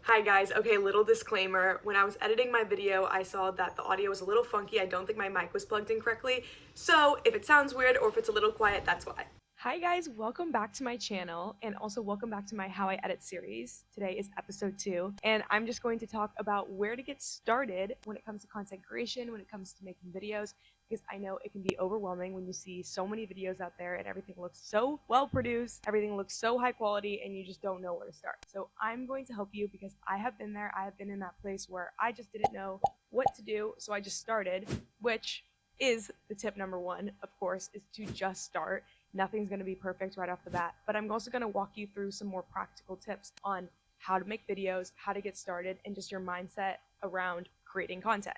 Hi guys, okay, little disclaimer. When I was editing my video, I saw that the audio was a little funky. I don't think my mic was plugged in correctly. So if it sounds weird or if it's a little quiet, that's why. Hi guys, welcome back to my channel and also welcome back to my How I Edit series. Today is episode 2 and I'm just going to talk about where to get started when it comes to content creation, when it comes to making videos, because I know it can be overwhelming when you see so many videos out there and everything looks so well produced, everything looks so high quality, and you just don't know where to start. So I'm going to help you because I have been there. I have been in that place where I just didn't know what to do, so I just started, which is the tip number 1, of course, is to just start. Nothing's going to be perfect right off the bat, but I'm also going to walk you through some more practical tips on how to make videos, how to get started, and just your mindset around creating content.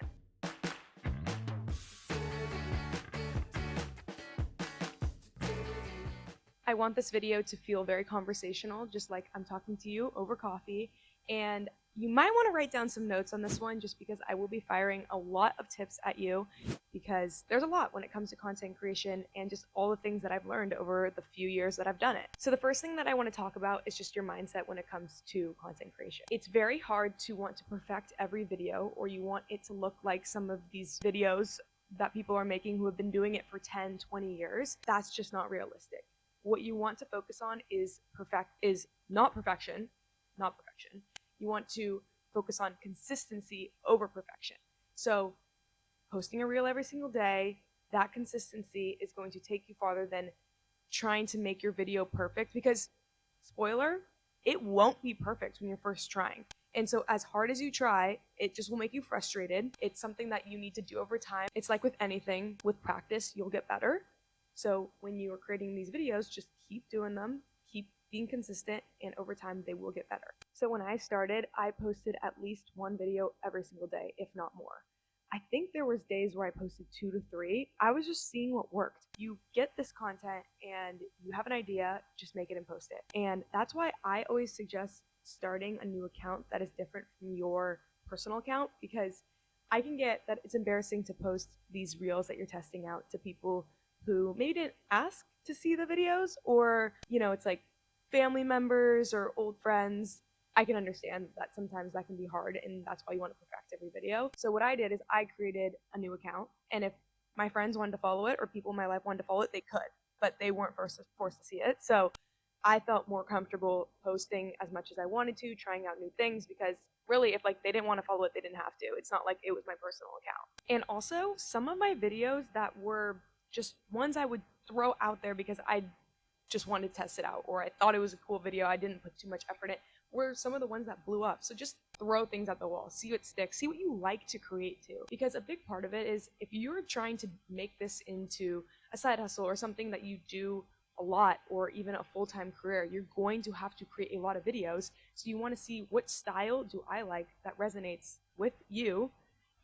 I want this video to feel very conversational, just like I'm talking to you over coffee, and you might want to write down some notes on this one just because I will be firing a lot of tips at you because there's a lot when it comes to content creation and just all the things that I've learned over the few years that I've done it. So the first thing that I want to talk about is just your mindset when it comes to content creation. It's very hard to want to perfect every video, or you want it to look like some of these videos that people are making who have been doing it for 10, 20 years. That's just not realistic. What you want to focus on is not perfection. You want to focus on consistency over perfection. So posting a reel every single day, that consistency is going to take you farther than trying to make your video perfect, because spoiler, it won't be perfect when you're first trying. And so as hard as you try, it just will make you frustrated. It's something that you need to do over time. It's like with anything, with practice, you'll get better. So when you are creating these videos, just keep doing them, keep being consistent, and over time they will get better. So when I started, I posted at least one video every single day, if not more. I think there was days where I posted 2 to 3. I was just seeing what worked. You get this content and you have an idea, just make it and post it. And that's why I always suggest starting a new account that is different from your personal account, because I can get that it's embarrassing to post these reels that you're testing out to people who maybe didn't ask to see the videos, or, it's like family members or old friends. I can understand that sometimes that can be hard, and that's why you want to perfect every video. So what I did is I created a new account, and if my friends wanted to follow it or people in my life wanted to follow it, they could, but they weren't forced to see it. So I felt more comfortable posting as much as I wanted to, trying out new things, because really, if they didn't want to follow it, they didn't have to. It's not like it was my personal account. And also, some of my videos that were just ones I would throw out there because I just wanted to test it out, or I thought it was a cool video, I didn't put too much effort in it, were some of the ones that blew up. So just throw things at the wall, see what sticks, see what you like to create too. Because a big part of it is, if you're trying to make this into a side hustle or something that you do a lot, or even a full-time career, you're going to have to create a lot of videos. So you want to see, what style do I like that resonates with you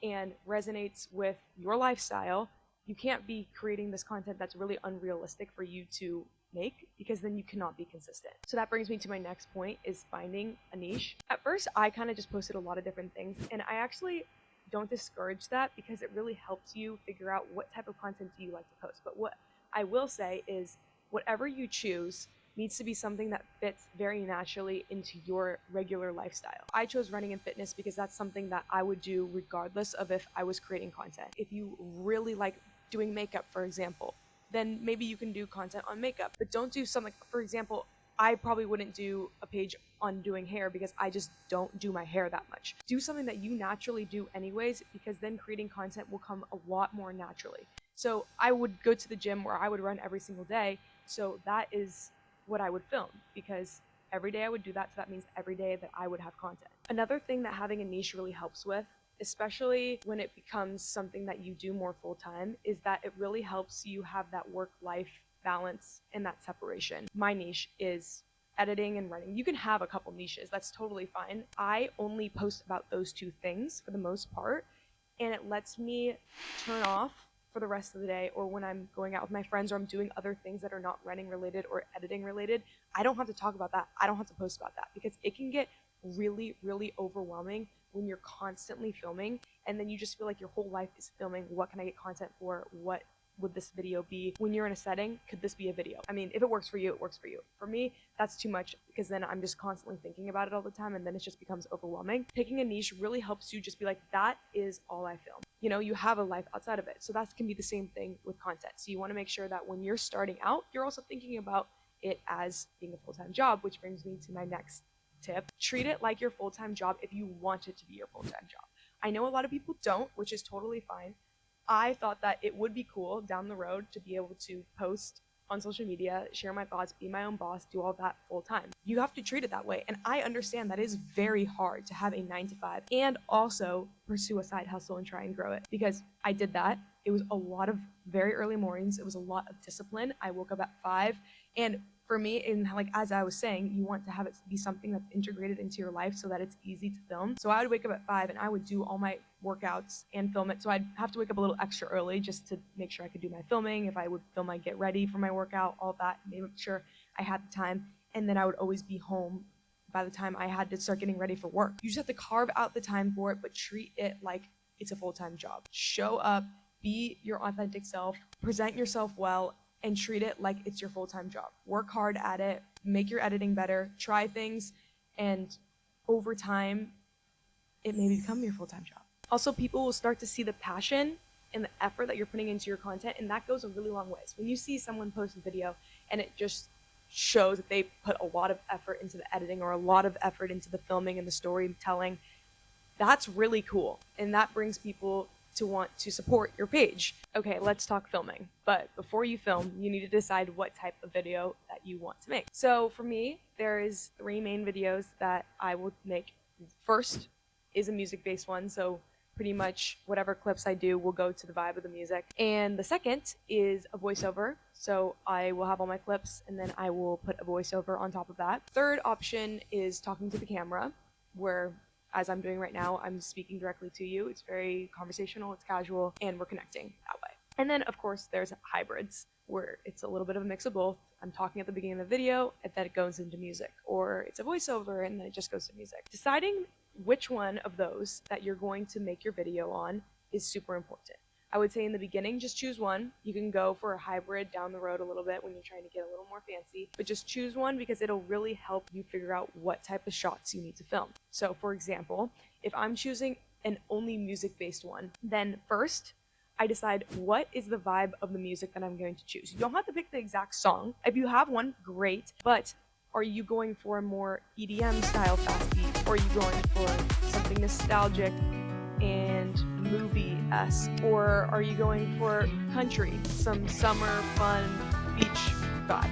and resonates with your lifestyle. You can't be creating this content that's really unrealistic for you to make, because then you cannot be consistent. So that brings me to my next point, is finding a niche. At first, I kind of just posted a lot of different things, and I actually don't discourage that because it really helps you figure out what type of content do you like to post. But what I will say is, whatever you choose needs to be something that fits very naturally into your regular lifestyle. I chose running and fitness because that's something that I would do regardless of if I was creating content. If you really like doing makeup, for example, then maybe you can do content on makeup, but don't do something, for example, I probably wouldn't do a page on doing hair because I just don't do my hair that much. Do something that you naturally do anyways, because then creating content will come a lot more naturally. So I would go to the gym where I would run every single day, so that is what I would film, because every day I would do that, so that means every day that I would have content. Another thing that having a niche really helps with, especially when it becomes something that you do more full-time, is that it really helps you have that work-life balance and that separation. My niche is editing and writing. You can have a couple niches, that's totally fine. I only post about those 2 things for the most part, and it lets me turn off for the rest of the day, or when I'm going out with my friends, or I'm doing other things that are not running related or editing related. I don't have to talk about that. I don't have to post about that, because it can get really, really overwhelming when you're constantly filming, and then you just feel like your whole life is filming. What can I get content for? What would this video be when you're in a setting? Could this be a video? I mean, if it works for you, it works for you. For me, that's too much because then I'm just constantly thinking about it all the time and then it just becomes overwhelming. Picking a niche really helps you just be like, that is all I film. You know, you have a life outside of it. So that can be the same thing with content. So you want to make sure that when you're starting out, you're also thinking about it as being a full-time job, which brings me to my next tip. Treat it like your full-time job if you want it to be your full-time job. I know a lot of people don't, which is totally fine. I thought that it would be cool down the road to be able to post on social media, share my thoughts, be my own boss, do all that full time. You have to treat it that way. And I understand that it is very hard to have a 9 to 5 and also pursue a side hustle and try and grow it, because I did that. It was a lot of very early mornings. It was a lot of discipline. I woke up at 5, and for me, and like as I was saying, you want to have it be something that's integrated into your life so that it's easy to film. So I would wake up at 5 and I would do all my workouts and film it. So I'd have to wake up a little extra early just to make sure I could do my filming. If I would film, I'd get ready for my workout, all that, make sure I had the time. And then I would always be home by the time I had to start getting ready for work. You just have to carve out the time for it, but treat it like it's a full-time job. Show up, be your authentic self, present yourself well, and treat it like it's your full-time job. Work hard at it, make your editing better, try things, and over time, it may become your full-time job. Also, people will start to see the passion and the effort that you're putting into your content, and that goes a really long ways. When you see someone post a video and it just shows that they put a lot of effort into the editing or a lot of effort into the filming and the storytelling, that's really cool. And that brings people to want to support your page. Okay, let's talk filming. But before you film, you need to decide what type of video that you want to make. So for me, there is 3 main videos that I will make. First is a music-based one, so pretty much whatever clips I do will go to the vibe of the music. And the second is a voiceover, so I will have all my clips and then I will put a voiceover on top of that. Third option is talking to the camera, where as I'm doing right now, I'm speaking directly to you. It's very conversational, it's casual, and we're connecting that way. And then, of course, there's hybrids, where it's a little bit of a mix of both. I'm talking at the beginning of the video, and then it goes into music. Or it's a voiceover, and then it just goes to music. Deciding which one of those that you're going to make your video on is super important. I would say in the beginning, just choose one. You can go for a hybrid down the road a little bit when you're trying to get a little more fancy, but just choose one because it'll really help you figure out what type of shots you need to film. So for example, if I'm choosing an only music-based one, then first, I decide what is the vibe of the music that I'm going to choose. You don't have to pick the exact song. If you have one, great, but are you going for a more EDM style fast beat? Or are you going for something nostalgic and movie-esque? Or are you going for country, some summer fun beach vibe?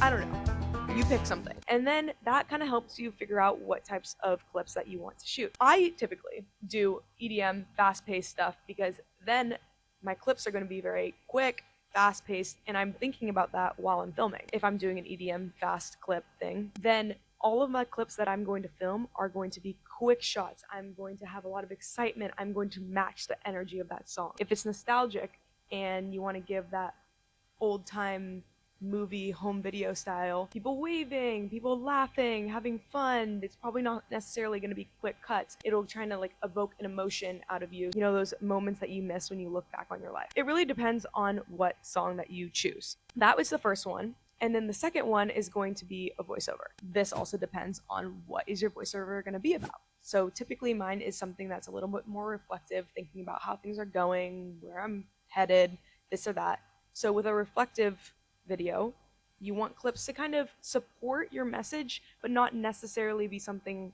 I don't know. You pick something. And then that kind of helps you figure out what types of clips that you want to shoot. I typically do EDM fast-paced stuff because then my clips are going to be very quick, fast-paced, and I'm thinking about that while I'm filming. If I'm doing an EDM fast clip thing, then all of my clips that I'm going to film are going to be quick shots. I'm going to have a lot of excitement. I'm going to match the energy of that song. If it's nostalgic and you want to give that old-time movie home video style, people waving, people laughing, having fun, it's probably not necessarily going to be quick cuts. It'll try to like evoke an emotion out of you, you know, those moments that you miss when you look back on your life. It really depends on what song that you choose. That was the first one. And then the second one is going to be a voiceover. This also depends on what is your voiceover going to be about. So typically mine is something that's a little bit more reflective, thinking about how things are going, where I'm headed, this or that. So with a reflective video, you want clips to kind of support your message, but not necessarily be something,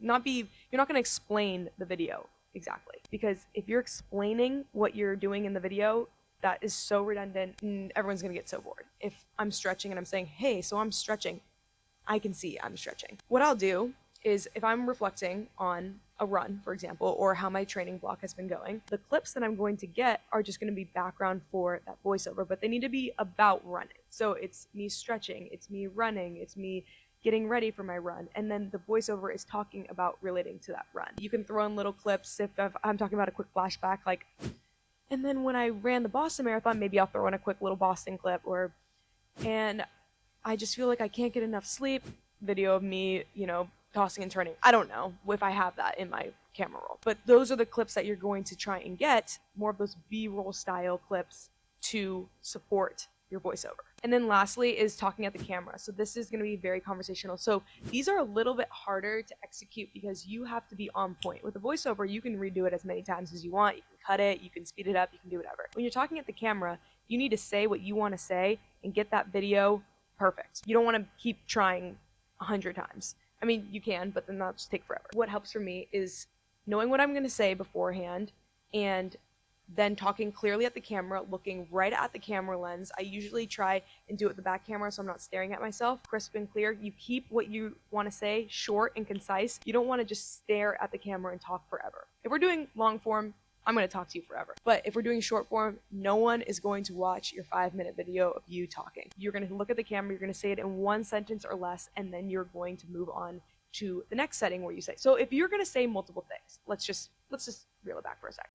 you're not going to explain the video exactly. Because if you're explaining what you're doing in the video, that is so redundant and everyone's going to get so bored. If I'm stretching and I'm saying, hey, so I'm stretching, I can see I'm stretching. What I'll do is if I'm reflecting on a run, for example, or how my training block has been going, the clips that I'm going to get are just going to be background for that voiceover, but they need to be about running. So it's me stretching, it's me running, it's me getting ready for my run, and then the voiceover is talking about relating to that run. You can throw in little clips if I'm talking about a quick flashback, like, and then when I ran the Boston Marathon, maybe I'll throw in a quick little Boston clip, and I just feel like I can't get enough sleep, video of me, you know, tossing and turning. I don't know if I have that in my camera roll. But those are the clips that you're going to try and get, more of those B-roll style clips to support your voiceover. And then lastly is talking at the camera. So this is going to be very conversational. So these are a little bit harder to execute because you have to be on point. With a voiceover, you can redo it as many times as you want. You can cut it, you can speed it up, you can do whatever. When you're talking at the camera, you need to say what you want to say and get that video perfect. You don't want to keep trying 100 times. I mean, you can, but then that'll just take forever. What helps for me is knowing what I'm going to say beforehand and then talking clearly at the camera, looking right at the camera lens. I usually try and do it with the back camera so I'm not staring at myself. Crisp and clear. You keep what you want to say short and concise. You don't want to just stare at the camera and talk forever. If we're doing long form, I'm going to talk to you forever. But if we're doing short form, no one is going to watch your 5-minute video of you talking. You're going to look at the camera, you're going to say it in one sentence or less, and then you're going to move on to the next setting where you say. So if you're going to say multiple things, let's just reel it back for a sec.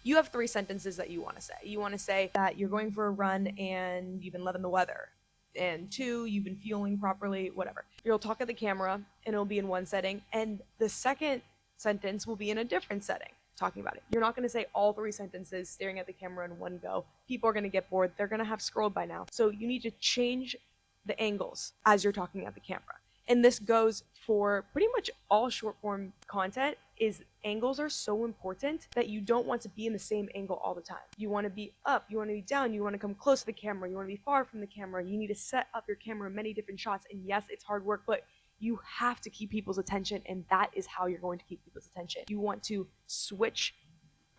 You have 3 sentences that you want to say. You want to say that you're going for a run and you've been loving the weather. And 2, you've been fueling properly, whatever. You'll talk at the camera and it'll be in one setting. And the second sentence will be in a different setting, talking about it. You're not going to say all 3 sentences staring at the camera in one go. People are going to get bored. They're going to have scrolled by now. So you need to change the angles as you're talking at the camera. And this goes for pretty much all short form content. Is angles are so important that you don't want to be in the same angle all the time. You want to be up, you want to be down, you want to come close to the camera, you want to be far from the camera. You need to set up your camera in many different shots. And yes, it's hard work, but you have to keep people's attention, and that is how you're going to keep people's attention. You want to switch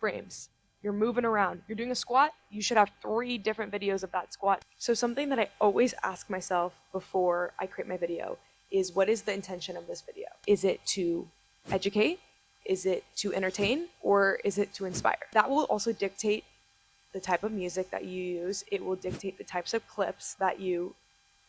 frames. You're moving around. You're doing a squat, you should have 3 different videos of that squat. So something that I always ask myself before I create my video is, what is the intention of this video? Is it to educate? Is it to entertain? Or is it to inspire? That will also dictate the type of music that you use. It will dictate the types of clips that you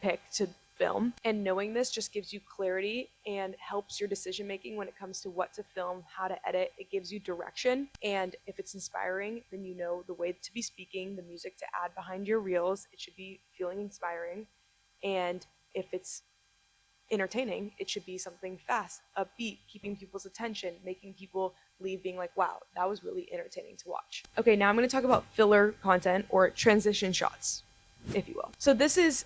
pick to film. And knowing this just gives you clarity and helps your decision making when it comes to what to film, how to edit. It gives you direction. And if it's inspiring, then you know the way to be speaking, the music to add behind your reels. It should be feeling inspiring. And if it's entertaining, it should be something fast, upbeat, keeping people's attention, making people leave being like, wow, that was really entertaining to watch. Okay, now I'm going to talk about filler content, or transition shots, if you will. So this is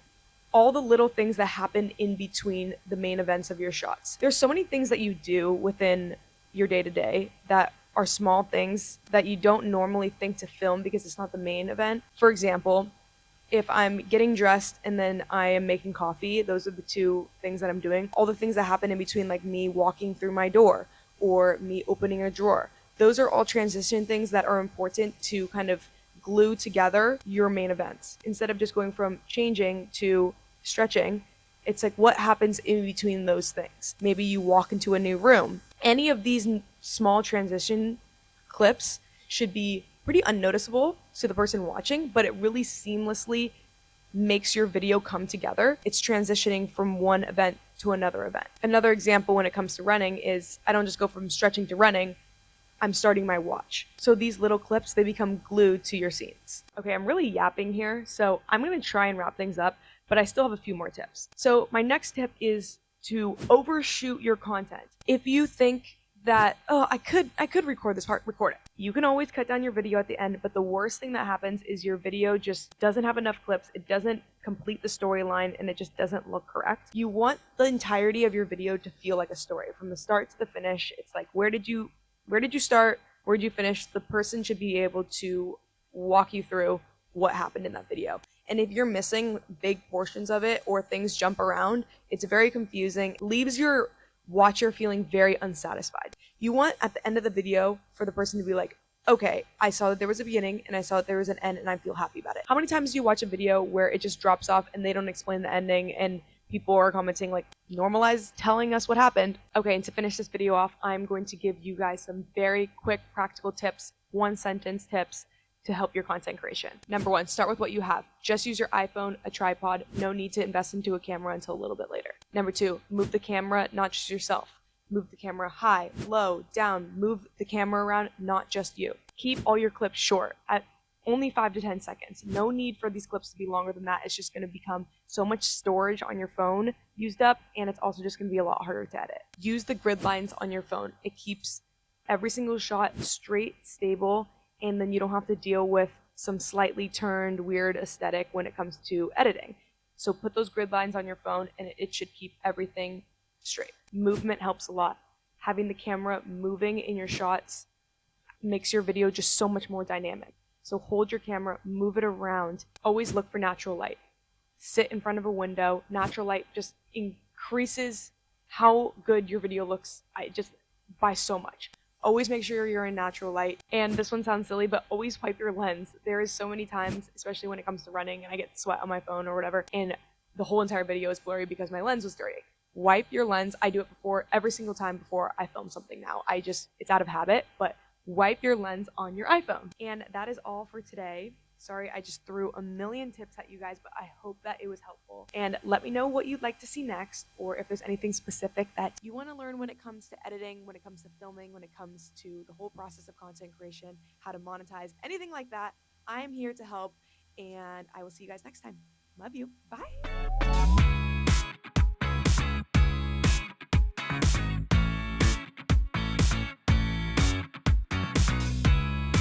all the little things that happen in between the main events of your shots. There's so many things that you do within your day-to-day that are small things that you don't normally think to film because it's not the main event. For example, if I'm getting dressed and then I am making coffee, those are the 2 things that I'm doing. All the things that happen in between, like me walking through my door or me opening a drawer, those are all transition things that are important to kind of glue together your main events. Instead of just going from changing to stretching, it's like, what happens in between those things? Maybe you walk into a new room. Any of these small transition clips should be pretty unnoticeable to the person watching, but it really seamlessly makes your video come together. It's transitioning from one event to another event. Another example when it comes to running is, I don't just go from stretching to running, I'm starting my watch. So these little clips, they become glued to your scenes. Okay, I'm really yapping here, so I'm gonna try and wrap things up, but I still have a few more tips. So my next tip is to overshoot your content. If you think that, oh, I could record this part, record it. You can always cut down your video at the end, but the worst thing that happens is your video just doesn't have enough clips, it doesn't complete the storyline, and it just doesn't look correct. You want the entirety of your video to feel like a story. From the start to the finish, it's like, where did you start? Where did you finish? The person should be able to walk you through what happened in that video. And if you're missing big portions of it or things jump around, it's very confusing, leaves your watcher feeling very unsatisfied. You want at the end of the video for the person to be like, okay, I saw that there was a beginning and I saw that there was an end and I feel happy about it. How many times do you watch a video where it just drops off and they don't explain the ending and people are commenting like, normalize telling us what happened? Okay, and to finish this video off, I'm going to give you guys some very quick practical tips, 1-sentence tips to help your content creation. Number 1, start with what you have. Just use your iPhone, a tripod. No need to invest into a camera until a little bit later. Number 2, move the camera, not just yourself. Move the camera high, low, down. Move the camera around, not just you. Keep all your clips short, at only 5 to 10 seconds. No need for these clips to be longer than that. It's just gonna become so much storage on your phone used up, and it's also just gonna be a lot harder to edit. Use the grid lines on your phone. It keeps every single shot straight, stable, and then you don't have to deal with some slightly turned weird aesthetic when it comes to editing. So put those grid lines on your phone and it should keep everything straight. Movement helps a lot. Having the camera moving in your shots makes your video just so much more dynamic. So hold your camera, move it around. Always look for natural light. Sit in front of a window. Natural light just increases how good your video looks just by so much. Always make sure you're in natural light. And this one sounds silly, but always wipe your lens. There is so many times, especially when it comes to running, and I get sweat on my phone or whatever, and the whole entire video is blurry because my lens was dirty. Wipe your lens. I do it every single time before I film something now. It's out of habit, but wipe your lens on your iPhone. And that is all for today. Sorry, I just threw a million tips at you guys, but I hope that it was helpful. And let me know what you'd like to see next, or if there's anything specific that you want to learn when it comes to editing, when it comes to filming, when it comes to the whole process of content creation, how to monetize, anything like that. I'm here to help, and I will see you guys next time. Love you. Bye.